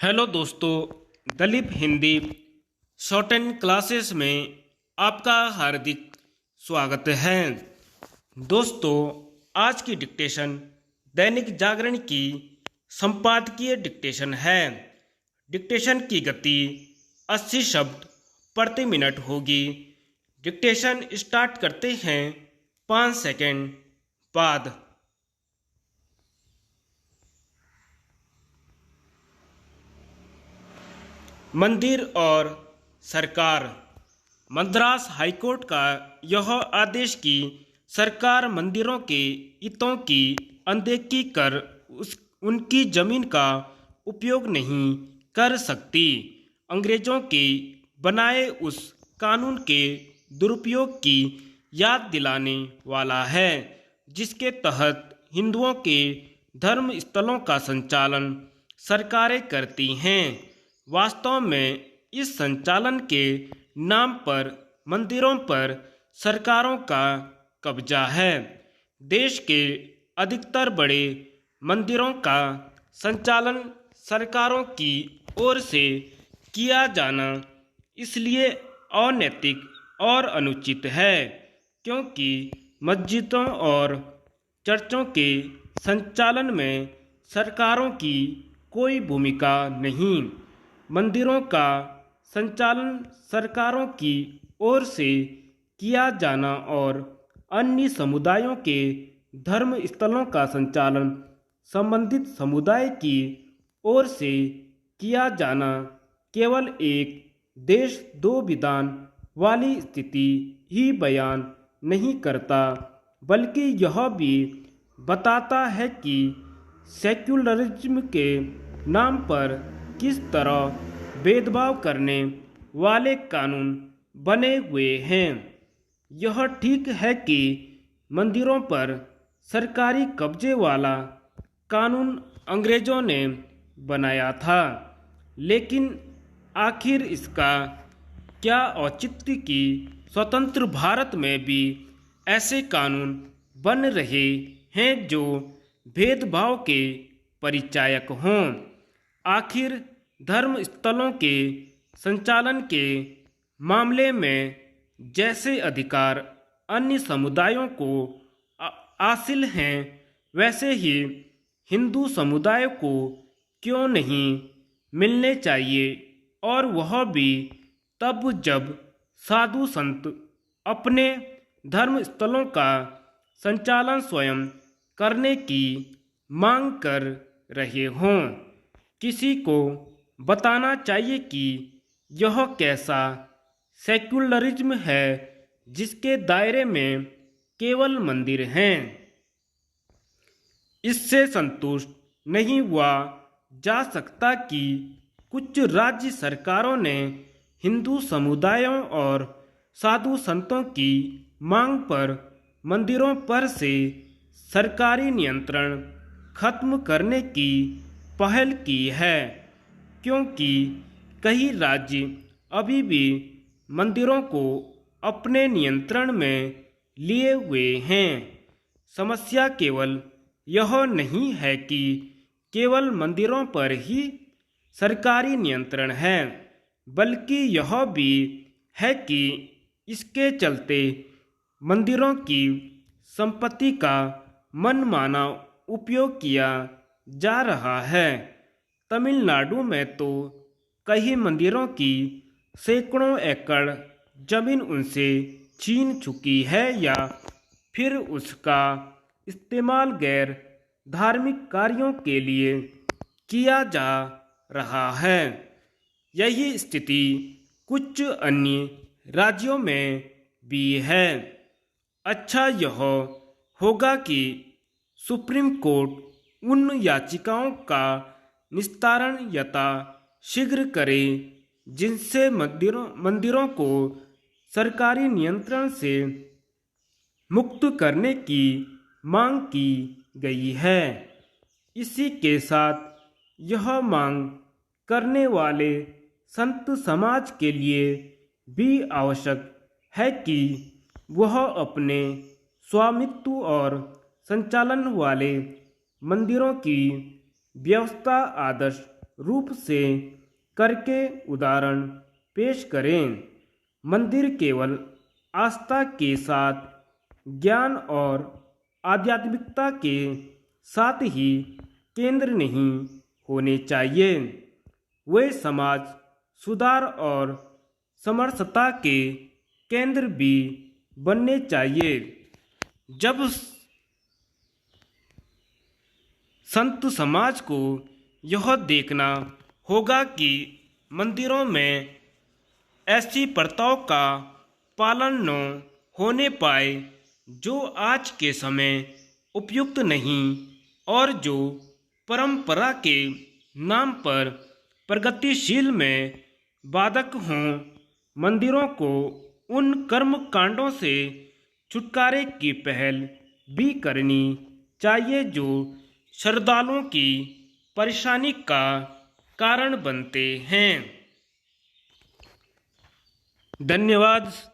Hello दोस्तों, Dalip Hindi shorthand classes में आपका हार्दिक स्वागत है। दोस्तों, आज की डिक्टेशन दैनिक जागरण की संपादकीय डिक्टेशन है। डिक्टेशन की गति 80 शब्द प्रति मिनट होगी। डिक्टेशन स्टार्ट करते हैं 5 सेकंड बाद। मंदिर और सरकार। मद्रास हाईकोर्ट का यह आदेश कि सरकार मंदिरों के हितों की अनदेखी कर उनकी जमीन का उपयोग नहीं कर सकती, अंग्रेजों के बनाए उस कानून के दुरुपयोग की याद दिलाने वाला है, जिसके तहत हिंदुओं के धर्म स्थलों का संचालन सरकारें करती हैं। वास्तव में इस संचालन के नाम पर मंदिरों पर सरकारों का कब्जा है। देश के अधिकतर बड़े मंदिरों का संचालन सरकारों की ओर से किया जाना इसलिए अनैतिक और अनुचित है क्योंकि मस्जिदों और चर्चों के संचालन में सरकारों की कोई भूमिका नहीं। मंदिरों का संचालन सरकारों की ओर से किया जाना और अन्य समुदायों के धर्म स्थलों का संचालन संबंधित समुदाय की ओर से किया जाना केवल एक देश दो विधान वाली स्थिति ही बयान नहीं करता, बल्कि यह भी बताता है कि सेक्युलरिज्म के नाम पर किस तरह भेदभाव करने वाले कानून बने हुए हैं। यह ठीक है कि मंदिरों पर सरकारी कब्जे वाला कानून अंग्रेजों ने बनाया था, लेकिन आखिर इसका क्या औचित्य कि स्वतंत्र भारत में भी ऐसे कानून बन रहे हैं जो भेदभाव के परिचायक हों। आखिर धर्म स्थलों के संचालन के मामले में जैसे अधिकार अन्य समुदायों को हासिल हैं, वैसे ही हिंदू समुदाय को क्यों नहीं मिलने चाहिए, और वह भी तब जब साधु संत अपने धर्म स्थलों का संचालन स्वयं करने की मांग कर रहे हों। किसी को बताना चाहिए कि यह कैसा सेक्युलरिज्म है जिसके दायरे में केवल मंदिर हैं। इससे संतुष्ट नहीं हुआ जा सकता कि कुछ राज्य सरकारों ने हिंदू समुदायों और साधु संतों की मांग पर मंदिरों पर से सरकारी नियंत्रण खत्म करने की पहल की है, क्योंकि कई राज्य अभी भी मंदिरों को अपने नियंत्रण में लिए हुए हैं। समस्या केवल यह नहीं है कि केवल मंदिरों पर ही सरकारी नियंत्रण है, बल्कि यह भी है कि इसके चलते मंदिरों की संपत्ति का मनमाना उपयोग किया जा रहा है। तमिलनाडु में तो कई मंदिरों की सैकड़ों एकड़ जमीन उनसे छीन चुकी है या फिर उसका इस्तेमाल गैर धार्मिक कार्यों के लिए किया जा रहा है। यही स्थिति कुछ अन्य राज्यों में भी है। अच्छा यह होगा कि सुप्रीम कोर्ट उन याचिकाओं का निस्तारण यथा शीघ्र करे जिनसे मंदिरों को सरकारी नियंत्रण से मुक्त करने की मांग की गई है। इसी के साथ यह मांग करने वाले संत समाज के लिए भी आवश्यक है कि वह अपने स्वामित्व और संचालन वाले मंदिरों की व्यवस्था आदर्श रूप से करके उदाहरण पेश करें। मंदिर केवल आस्था के साथ ज्ञान और आध्यात्मिकता के साथ ही केंद्र नहीं होने चाहिए, वे समाज सुधार और समरसता के केंद्र भी बनने चाहिए। जब संत समाज को यह देखना होगा कि मंदिरों में ऐसी प्रथाओं का पालन न होने पाए जो आज के समय उपयुक्त नहीं और जो परंपरा के नाम पर प्रगतिशील में बाधक हों। मंदिरों को उन कर्म कांडों से छुटकारे की पहल भी करनी चाहिए जो श्रद्धालुओं की परेशानी का कारण बनते हैं। धन्यवाद।